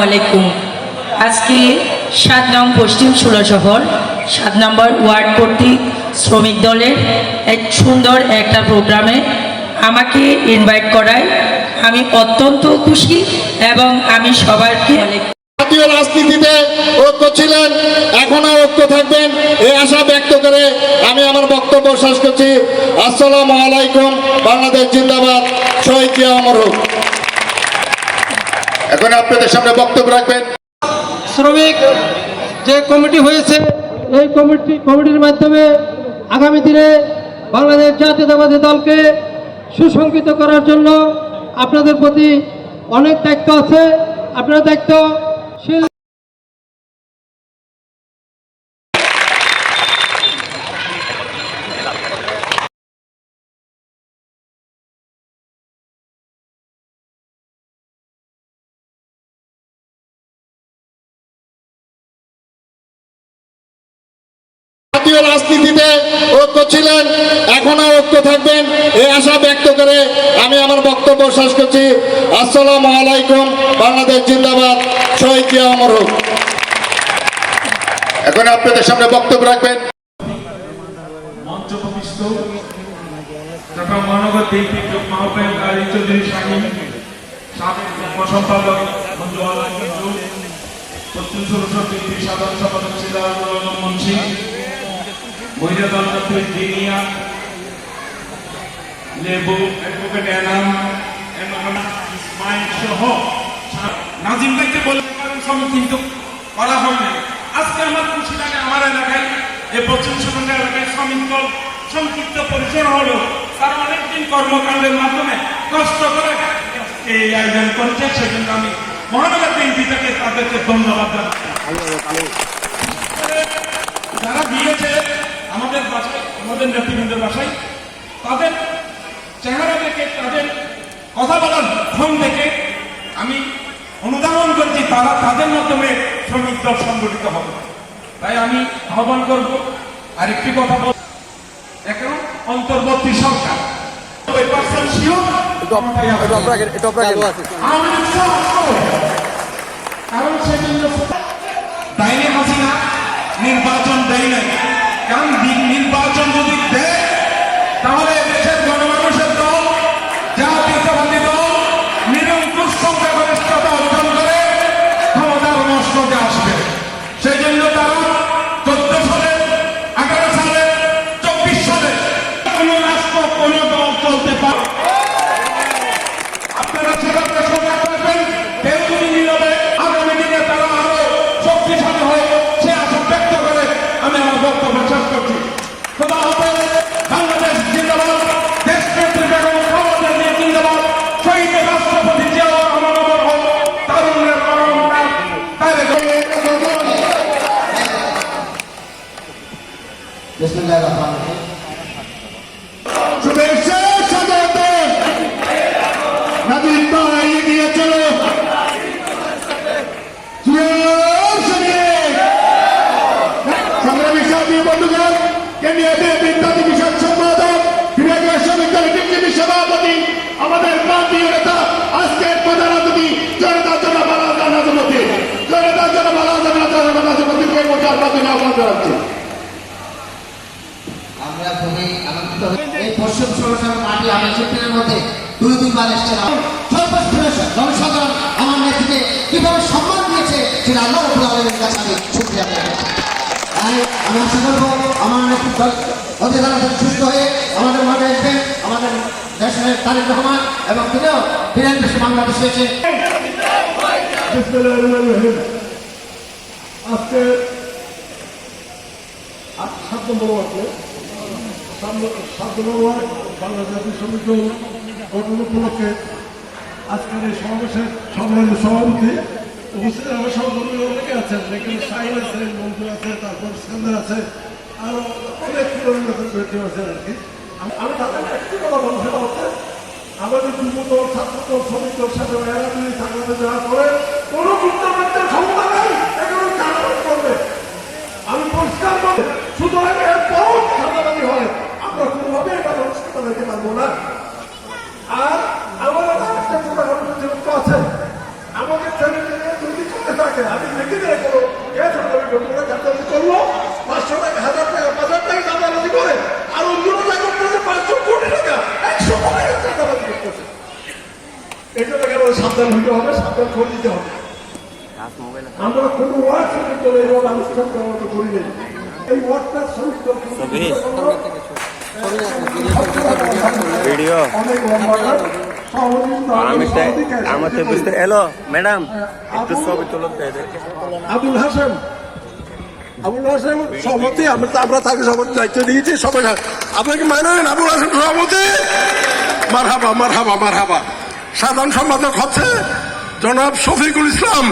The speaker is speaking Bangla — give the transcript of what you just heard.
আলাইকুম। আজকে ৭ নং পশ্চিম ষোলশহর ৭ নম্বর ওয়ার্ড কর্তৃক শ্রমিক দলের এক সুন্দর একটা প্রোগ্রামে আমাকে ইনভাইট করায় আমি অত্যন্ত খুশি এবং আমি সবাইকে জাতীয় রাজনীতিতে ঐক্য ছিলেন, এখনো ঐক্য থাকবেন এই আশা ব্যক্ত করে আমি আমার বক্তব্য শেষ করছি। আসসালামু আলাইকুম। বাংলাদেশ জিন্দাবাদ। শহীদ জিয়া অমর হোক। এখন আপনাদের সামনে বক্তব্য রাখবেন শ্রমিক যে কমিটি হয়েছে, এই কমিটির মাধ্যমে আগামী দিনে বাংলাদেশ জাতীয়তাবাদী দলকে সুসংগঠিত করার জন্য আপনাদের প্রতি অনেক দায়িত্ব আছে। আপনার দায়িত্বশীল জাতীয় রাজনীতিতে ঐক্য ছিলেন, এখনো ঐক্য থাকবেন এই আশা ব্যক্ত করে আমি আমার বক্তব্য শেষ করছি। আসসালামু আলাইকুম। বাংলাদেশ জিন্দাবাদ। শহীদ জিয়া অমর হোক। এখন আপনাদের সামনে বক্তব্য রাখবেন মঞ্চপ্রবিষ্ট ঢাকা মহানগর বিএনপি আহ্বায়ক আলী চৌধুরী শামীম, সাবেক উপসম্পাদক মঞ্জুয়ালা মঞ্জু, পশ্চিম ষোলশহর বিএনপির সাধারণ সম্পাদক সিরাজুল আলম মুন্সি, মহিলা দল নেত্রী দিনিয়া লেবু, অ্যাডভোকেট এনাম ইসমাইল সহ নাজিম ভাইকে বলে সমর্থিত করা হয়নি। আজকে আমার খুশি লাগে, আমার এলাকায় এই পশ্চিম ষোলশহর এলাকায় শ্রমিক দল সংক্ষিপ্ত পরিসর হলো, তারা অনেকদিন কর্মকাণ্ডের মাধ্যমে কষ্ট করে এই আয়োজন করছে। সেজন্য আমি মহানগর বিএনপি থেকে তাদেরকে ধন্যবাদ জানাচ্ছি। যারা দিয়েছে আমাদের বাসায়, আমাদের নেতৃবৃন্দের বাসায়, তাদের চেহারা দেখে, তাদের কথা বলার ধরন দেখে আমি অনুধাবন করছি তারা তাদের মাধ্যমে শ্রমিক দল সংগঠিত হবে। তাই আমি আহ্বান করব আরেকটি কথা বল, এখন অন্তর্বর্তী সরকার কারণ সেজন্য ডাইনে হাসিনা নির্বাচন দেয় নাই। কারণ নির্বাচন যদি দেয় তাহলে দেশের জনমানুষের দল জাতীয়তাবাদী দল নিরঙ্কুশ সংখ্যাগরিষ্ঠতা অর্জন করে ক্ষমতার মসনদে আসবে। সেই জন্য তারা 14 সালে, 18 সালে, 24 সালে কোন রাষ্ট্র কোন দল চলতে পারে। আপনারা সেটাকে সজাগ রাখবেন। কেউ যদি নীরবে আগামী দিনে তারা আরো শক্তিশালী হয় সে আশা ব্যক্ত করে আমি আমার বক্তব্য শেষ করছি। খোদা হাফেজ। বাংলাদেশ জিন্দাবাদ। দেশ নেত্রী বেগম খালেদা জিয়া জিন্দাবাদ। শহীদ রাষ্ট্রপতি জিয়া রহমান অমর হোক। তারুণ্যের মরণটা তারেক বিসমিল্লাহির রহমানির রহিম। শুভেচ্ছা সাজাতে নাজিম ভাই এগিয়ে চলো। সংগ্রামী সাথী বন্ধুগণ, কেন্দ্রীয় বিএনপি ইত্যাদি বিষয় সম্পাদক, বিভাগীয় শ্রমিক দলের বিজেপি সভাপতি, আমাদের প্রান্তীয় নেতা, আজকের প্রধান অতিথি জনতার জন্য বালাজা নাজমতি, জনতার জন্য বালাজা নাজমতিকে মোটার মাধ্যমে আহ্বান জানাচ্ছি। আমরা খুবই আনন্দিত হই। এই পশ্চিম ষোলশহর মাটি আমি সেপ্টেম্বরের মধ্যে দুইবার এসেছিলাম। সর্বশ্রেষ্ঠ জনসাধারণ আমার নেত্রীকে কিভাবে সম্মান দিয়েছে সেটা আল্লাহ রাব্বুল আলামিনের কাছে আমি শুকরিয়া আদায় করছি। তাই আমি আশা করবো আমার নেতৃত্ব অতি তাড়াতাড়ি সুস্থ হয়ে আমাদের মাঠে আসবেন। আমাদের দেশের তারেক রহমান এবং তিনিও বিএনপি বাংলাদেশে এসে আজকে 7 নম্বর ওয়ার্ডে 7 নম্বর ওয়ার্ড বাংলাদেশ জাতীয় শ্রমিক দল গঠন উপলক্ষে আজকের এই সমাবেশের সম্মানিত সভাপতি উপস্থিত আমার সহকর্মী অনেকে আছেন, এখানে শাহিন আছে, মন্ত্রী আছে, তারপর স্কান্দার আছে, আরো অনেক পুরনো ব্যক্তি আছে আর কি। আমি তাদের একটি কথা বলবো, সেটা হচ্ছে আমাদের যুব দল, ছাত্র দল, শ্রমিক দল সাথে এরা যদি থাকলে যারা করে কোনো গুরুত্বপূর্ণ ক্ষমতা নেই, এগুলো কারণ করবে। আমি পরিষ্কার বলি, সুতরাং এর বহুত সাধারণই হয়, আমরা কোনোভাবে এটা ব্যবস্থা নিতে পারবো না। আর আমাদের একটা আছে, আমাদের ছেলে যদি সাবধান হতে হবে, সাবধান করে দিতে হবে। আমরা কোনো ওয়ার্ড শ্রমিক দল এইভাবে আলোচনা করার মতো করি নাই। এই ওয়ার্ডটা শ্রমিক দল ভিডিও অনেক লম্বা কাজ, সহযোগিতা আমার তো বুঝতে এলো ম্যাডাম একটু ছবি তুলো এদেরকে। আবুল হাসান সভাপতি, আমরা তাকে সভাপতি দায়িত্ব দিয়েছি। সবাই আপনাকে মানে নেন আবুল হাসান সভাপতি। মারহাবা। সাধারণ সম্পাদক হচ্ছে জনাব শফিকুল ইসলাম।